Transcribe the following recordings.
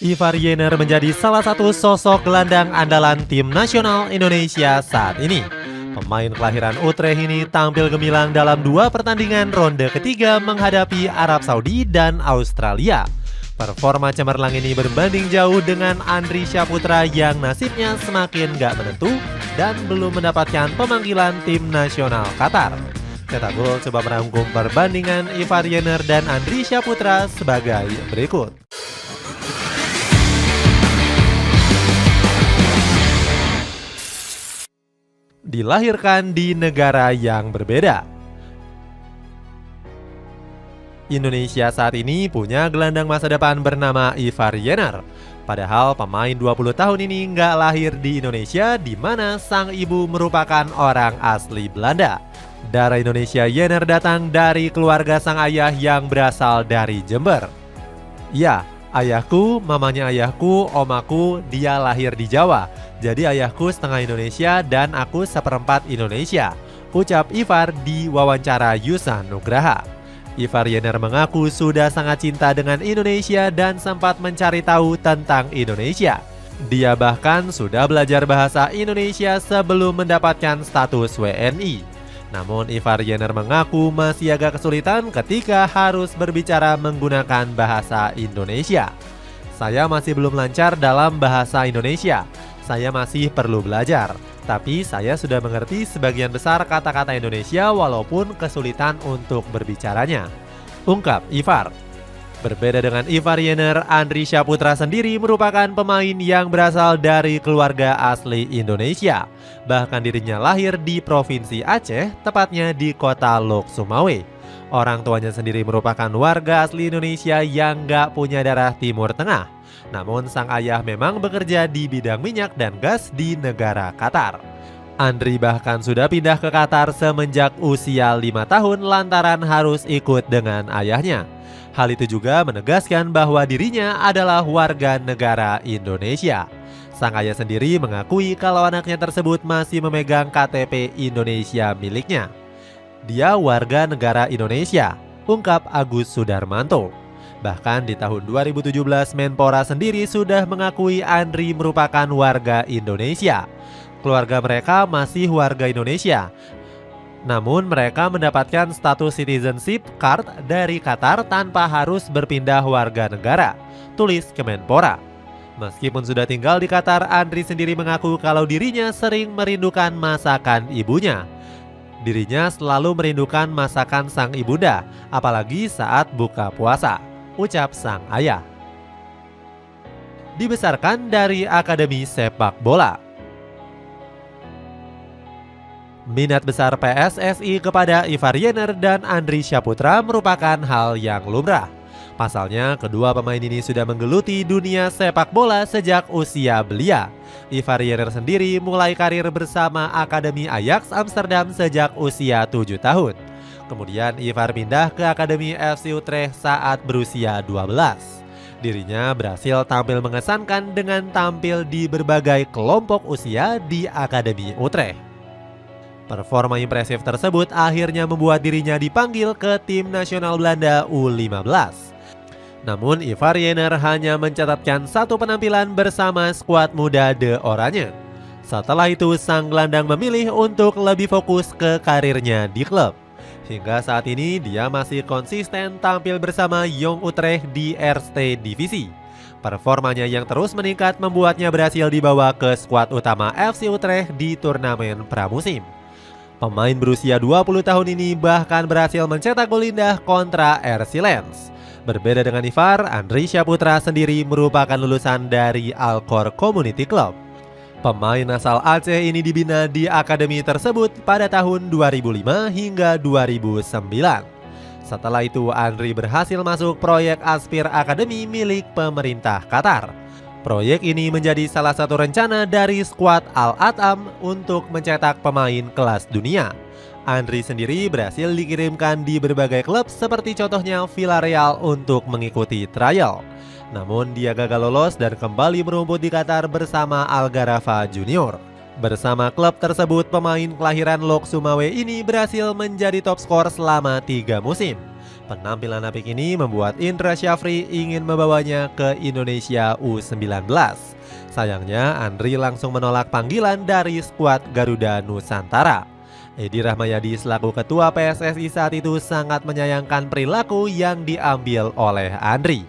Ivar Jenner menjadi salah satu sosok gelandang andalan tim nasional Indonesia saat ini. Pemain kelahiran Utrecht ini tampil gemilang dalam dua pertandingan ronde ketiga menghadapi Arab Saudi dan Australia. Performa cemerlang ini berbanding jauh dengan Andri Syaputra yang nasibnya semakin gak menentu dan belum mendapatkan pemanggilan tim nasional Qatar. Cetak Gol coba merangkum perbandingan Ivar Jenner dan Andri Syaputra sebagai berikut. Dilahirkan di negara yang berbeda. Indonesia saat ini punya gelandang masa depan bernama Ivar Jenner. Padahal pemain 20 tahun ini nggak lahir di Indonesia, di mana sang ibu merupakan orang asli Belanda. Darah Indonesia Jenner datang dari keluarga sang ayah yang berasal dari Jember. Ya, ayahku, mamanya ayahku, omaku, dia lahir di Jawa. Jadi ayahku setengah Indonesia dan aku seperempat Indonesia, ucap Ivar di wawancara Yusa Nugraha. Ivar Jenner mengaku sudah sangat cinta dengan Indonesia dan sempat mencari tahu tentang Indonesia. Dia bahkan sudah belajar bahasa Indonesia sebelum mendapatkan status WNI. Namun Ivar Jenner mengaku masih agak kesulitan ketika harus berbicara menggunakan bahasa Indonesia. Saya masih belum lancar dalam bahasa Indonesia. Saya masih perlu belajar. Tapi saya sudah mengerti sebagian besar kata-kata Indonesia walaupun kesulitan untuk berbicaranya, ungkap Ivar. Berbeda dengan Ivar Jenner, Andri Syaputra sendiri merupakan pemain yang berasal dari keluarga asli Indonesia. Bahkan dirinya lahir di Provinsi Aceh, tepatnya di kota Lok Sumawe. Orang tuanya sendiri merupakan warga asli Indonesia yang gak punya darah Timur Tengah. Namun sang ayah memang bekerja di bidang minyak dan gas di negara Qatar. Andri bahkan sudah pindah ke Qatar semenjak usia 5 tahun lantaran harus ikut dengan ayahnya. Hal itu juga menegaskan bahwa dirinya adalah warga negara Indonesia. Sang ayah sendiri mengakui kalau anaknya tersebut masih memegang KTP Indonesia miliknya. Dia warga negara Indonesia, ungkap Agus Sudarmanto. Bahkan di tahun 2017 Menpora sendiri sudah mengakui Andri merupakan warga Indonesia. Keluarga mereka masih warga Indonesia. Namun mereka mendapatkan status citizenship card dari Qatar tanpa harus berpindah warga negara, tulis Kemenpora. Meskipun sudah tinggal di Qatar, Andri sendiri mengaku kalau dirinya sering merindukan masakan ibunya. Dirinya selalu merindukan masakan sang ibunda, apalagi saat buka puasa, ucap sang ayah. Dibesarkan dari Akademi Sepak Bola. Minat besar PSSI kepada Ivar Jenner dan Andri Syaputra merupakan hal yang lumrah. Pasalnya, kedua pemain ini sudah menggeluti dunia sepak bola sejak usia belia. Ivar Jenner sendiri mulai karir bersama Akademi Ajax Amsterdam sejak usia 7 tahun. Kemudian Ivar pindah ke Akademi FC Utrecht saat berusia 12. Dirinya berhasil tampil mengesankan dengan tampil di berbagai kelompok usia di Akademi Utrecht. Performa impresif tersebut akhirnya membuat dirinya dipanggil ke tim nasional Belanda U15. Namun Ivar Jenner hanya mencatatkan satu penampilan bersama skuad muda De Oranje. Setelah itu sang gelandang memilih untuk lebih fokus ke karirnya di klub. Hingga saat ini dia masih konsisten tampil bersama Jong Utrecht di Eerste Divisi. Performanya yang terus meningkat membuatnya berhasil dibawa ke skuad utama FC Utrecht di turnamen pramusim. Pemain berusia 20 tahun ini bahkan berhasil mencetak gol indah kontra RC Lens. Berbeda dengan Ivar, Andri Syaputra sendiri merupakan lulusan dari Alcor Community Club. Pemain asal Aceh ini dibina di akademi tersebut pada tahun 2005 hingga 2009. Setelah itu Andri berhasil masuk proyek Aspir Academy milik pemerintah Qatar. Proyek ini menjadi salah satu rencana dari skuad Al-Atam untuk mencetak pemain kelas dunia. Andri sendiri berhasil dikirimkan di berbagai klub seperti contohnya Villarreal untuk mengikuti trial. Namun dia gagal lolos dan kembali merumput di Qatar bersama Al-Gharafa Junior. Bersama klub tersebut, pemain kelahiran Lok Sumawe ini berhasil menjadi top skor selama 3 musim. Penampilan apik ini membuat Indra Syafri ingin membawanya ke Indonesia U19. Sayangnya Andri langsung menolak panggilan dari skuad Garuda Nusantara. Edi Rahmayadi selaku ketua PSSI saat itu sangat menyayangkan perilaku yang diambil oleh Andri.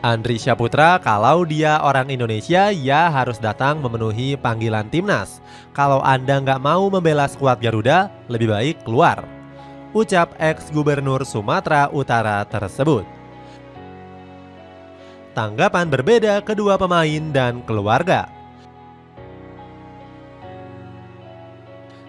Andri Syaputra, kalau dia orang Indonesia ya harus datang memenuhi panggilan timnas. Kalau Anda nggak mau membela skuad Garuda, lebih baik keluar, ucap ex-gubernur Sumatera Utara tersebut. Tanggapan berbeda kedua pemain dan keluarga.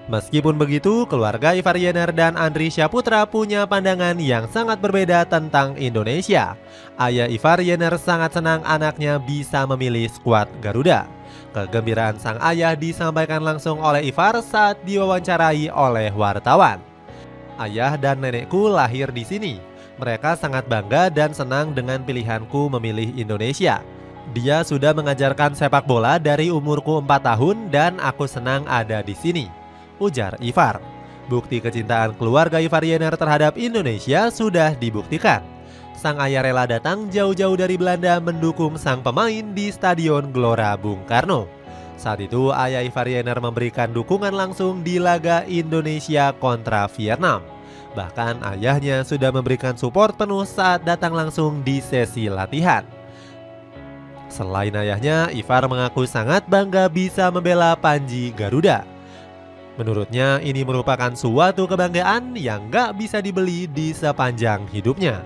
Meskipun begitu, keluarga Ivar Jenner dan Andri Syaputra punya pandangan yang sangat berbeda tentang Indonesia. Ayah Ivar Jenner sangat senang anaknya bisa memilih skuad Garuda. Kegembiraan sang ayah disampaikan langsung oleh Ivar saat diwawancarai oleh wartawan. Ayah dan nenekku lahir di sini. Mereka sangat bangga dan senang dengan pilihanku memilih Indonesia. Dia sudah mengajarkan sepak bola dari umurku 4 tahun dan aku senang ada di sini, ujar Ivar. Bukti kecintaan keluarga Ivar Jenner terhadap Indonesia sudah dibuktikan. Sang ayah rela datang jauh-jauh dari Belanda mendukung sang pemain di Stadion Gelora Bung Karno. Saat itu ayah Ivar Jenner memberikan dukungan langsung di laga Indonesia kontra Vietnam. Bahkan ayahnya sudah memberikan support penuh saat datang langsung di sesi latihan. Selain ayahnya, Ivar mengaku sangat bangga bisa membela Panji Garuda. Menurutnya ini merupakan suatu kebanggaan yang gak bisa dibeli di sepanjang hidupnya.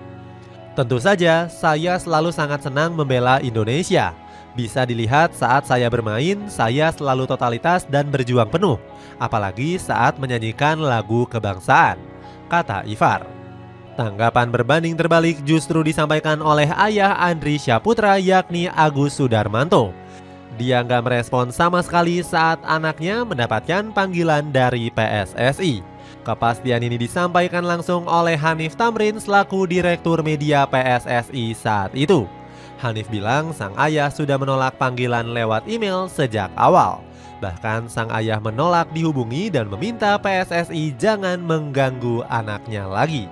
Tentu saja saya selalu sangat senang membela Indonesia. Bisa dilihat saat saya bermain, saya selalu totalitas dan berjuang penuh. Apalagi saat menyanyikan lagu kebangsaan, kata Ivar. Tanggapan berbanding terbalik justru disampaikan oleh ayah Andri Syaputra yakni Agus Sudarmanto. Dia nggak merespon sama sekali saat anaknya mendapatkan panggilan dari PSSI. Kepastian ini disampaikan langsung oleh Hanif Tamrin selaku Direktur Media PSSI saat itu. Hanif bilang sang ayah sudah menolak panggilan lewat email sejak awal. Bahkan sang ayah menolak dihubungi dan meminta PSSI jangan mengganggu anaknya lagi.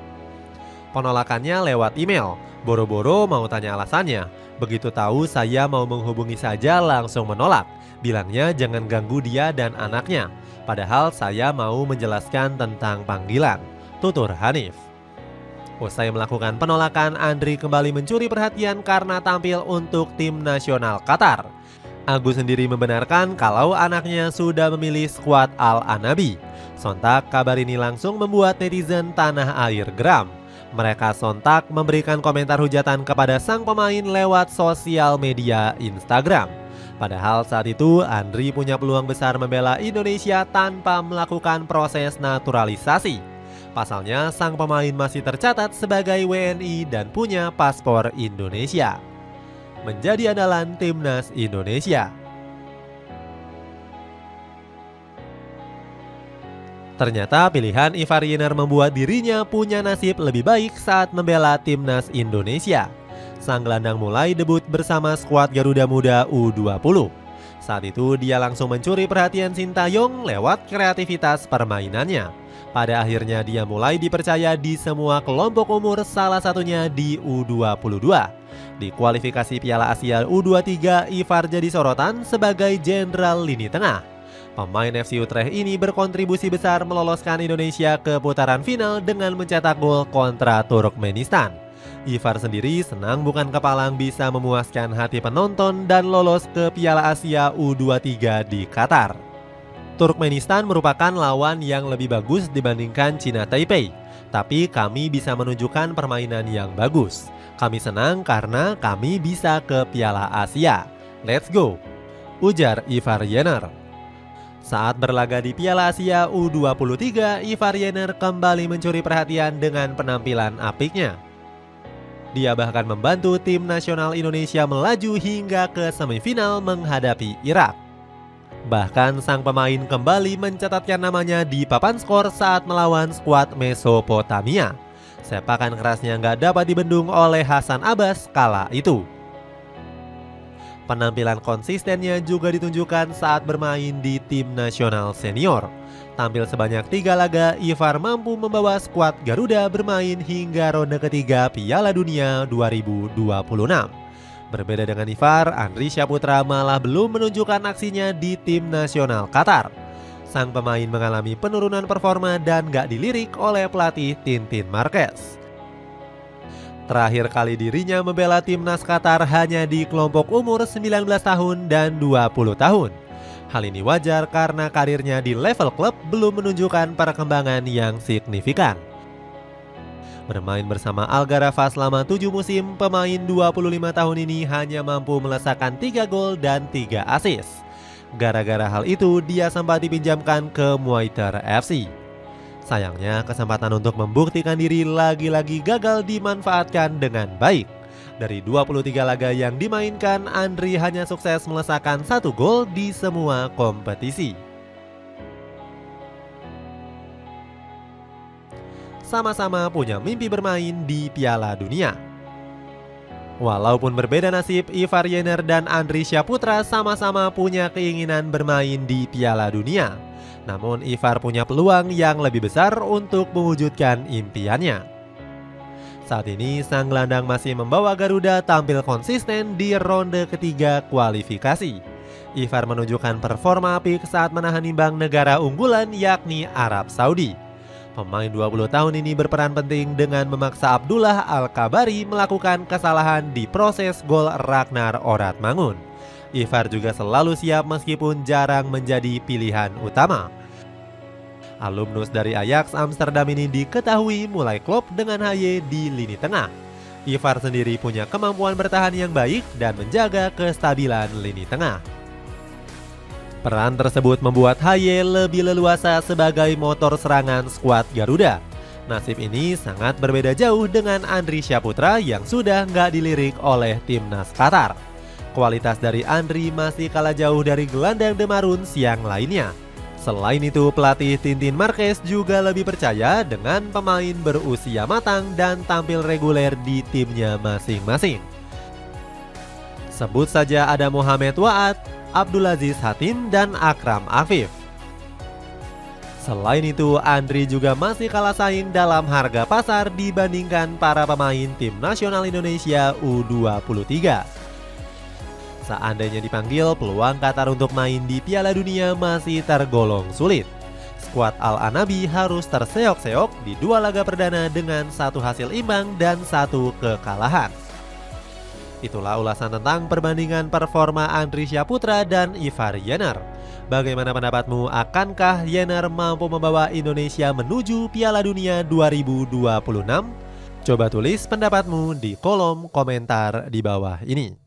Penolakannya lewat email, boro-boro mau tanya alasannya. Begitu tahu saya mau menghubungi saja langsung menolak. Bilangnya jangan ganggu dia dan anaknya. Padahal saya mau menjelaskan tentang panggilan, tutur Hanif. Usai melakukan penolakan, Andri kembali mencuri perhatian karena tampil untuk tim nasional Qatar. Agus sendiri membenarkan kalau anaknya sudah memilih skuad Al-Anabi. Sontak kabar ini langsung membuat netizen tanah air geram. Mereka sontak memberikan komentar hujatan kepada sang pemain lewat sosial media Instagram. Padahal saat itu Andri punya peluang besar membela Indonesia tanpa melakukan proses naturalisasi. Pasalnya sang pemain masih tercatat sebagai WNI dan punya paspor Indonesia. Menjadi andalan timnas Indonesia. Ternyata pilihan Ivar Jenner membuat dirinya punya nasib lebih baik saat membela timnas Indonesia. Sang gelandang mulai debut bersama skuad Garuda Muda U20. Saat itu dia langsung mencuri perhatian Sintayong lewat kreativitas permainannya. Pada akhirnya dia mulai dipercaya di semua kelompok umur, salah satunya di U22. Di kualifikasi Piala Asia U23, Ivar jadi sorotan sebagai jenderal lini tengah. Pemain FC Utrecht ini berkontribusi besar meloloskan Indonesia ke putaran final dengan mencetak gol kontra Turkmenistan. Ivar sendiri senang bukan kepalang bisa memuaskan hati penonton dan lolos ke Piala Asia U23 di Qatar. Turkmenistan merupakan lawan yang lebih bagus dibandingkan Cina Taipei, tapi kami bisa menunjukkan permainan yang bagus. Kami senang karena kami bisa ke Piala Asia. Let's go, ujar Ivar Jenner. Saat berlaga di Piala Asia U23, Ivar Jenner kembali mencuri perhatian dengan penampilan apiknya. Dia bahkan membantu tim nasional Indonesia melaju hingga ke semifinal menghadapi Irak. Bahkan sang pemain kembali mencatatkan namanya di papan skor saat melawan skuad Mesopotamia. Sepakan kerasnya nggak dapat dibendung oleh Hasan Abbas kala itu. Penampilan konsistennya juga ditunjukkan saat bermain di tim nasional senior. Tampil sebanyak 3 laga, Ivar mampu membawa skuad Garuda bermain hingga ronde ketiga Piala Dunia 2026. Berbeda dengan Ivar, Andri Syaputra malah belum menunjukkan aksinya di tim nasional Qatar. Sang pemain mengalami penurunan performa dan gak dilirik oleh pelatih Tintin Marquez. Terakhir kali dirinya membela timnas Qatar hanya di kelompok umur 19 tahun dan 20 tahun. Hal ini wajar karena karirnya di level klub belum menunjukkan perkembangan yang signifikan. Bermain bersama Algarava selama 7 musim, pemain 25 tahun ini hanya mampu melesakkan 3 gol dan 3 assist. Gara-gara hal itu, dia sempat dipinjamkan ke Muayter FC. Sayangnya, kesempatan untuk membuktikan diri lagi-lagi gagal dimanfaatkan dengan baik. Dari 23 laga yang dimainkan, Andri hanya sukses melesakkan 1 gol di semua kompetisi. Sama-sama punya mimpi bermain di Piala Dunia. Walaupun berbeda nasib, Ivar Jenner dan Andri Syaputra sama-sama punya keinginan bermain di Piala Dunia. Namun Ivar punya peluang yang lebih besar untuk mewujudkan impiannya. Saat ini sang gelandang masih membawa Garuda tampil konsisten di ronde ketiga kualifikasi. Ivar menunjukkan performa apik saat menahan imbang negara unggulan yakni Arab Saudi. Pemain 20 tahun ini berperan penting dengan memaksa Abdullah Al-Kabari melakukan kesalahan di proses gol Ragnar Oratmangun. Ivar juga selalu siap meskipun jarang menjadi pilihan utama. Alumnus dari Ajax Amsterdam ini diketahui mulai klop dengan HY di lini tengah. Ivar sendiri punya kemampuan bertahan yang baik dan menjaga kestabilan lini tengah. Peran tersebut membuat HY lebih leluasa sebagai motor serangan skuad Garuda. Nasib ini sangat berbeda jauh dengan Andri Syaputra yang sudah nggak dilirik oleh timnas Qatar. Kualitas dari Andri masih kalah jauh dari gelandang The Maroons yang lainnya. Selain itu, pelatih Tintin Marquez juga lebih percaya dengan pemain berusia matang dan tampil reguler di timnya masing-masing. Sebut saja ada Mohamed Waad, Abdulaziz Hatim, dan Akram Afif. Selain itu, Andri juga masih kalah saing dalam harga pasar dibandingkan para pemain tim nasional Indonesia U23. Seandainya dipanggil, peluang Qatar untuk main di Piala Dunia masih tergolong sulit. Skuad Al-Anabi harus terseok-seok di 2 laga perdana dengan 1 hasil imbang dan 1 kekalahan. Itulah ulasan tentang perbandingan performa Andri Syaputra dan Ivar Jenner. Bagaimana pendapatmu? Akankah Jenner mampu membawa Indonesia menuju Piala Dunia 2026? Coba tulis pendapatmu di kolom komentar di bawah ini.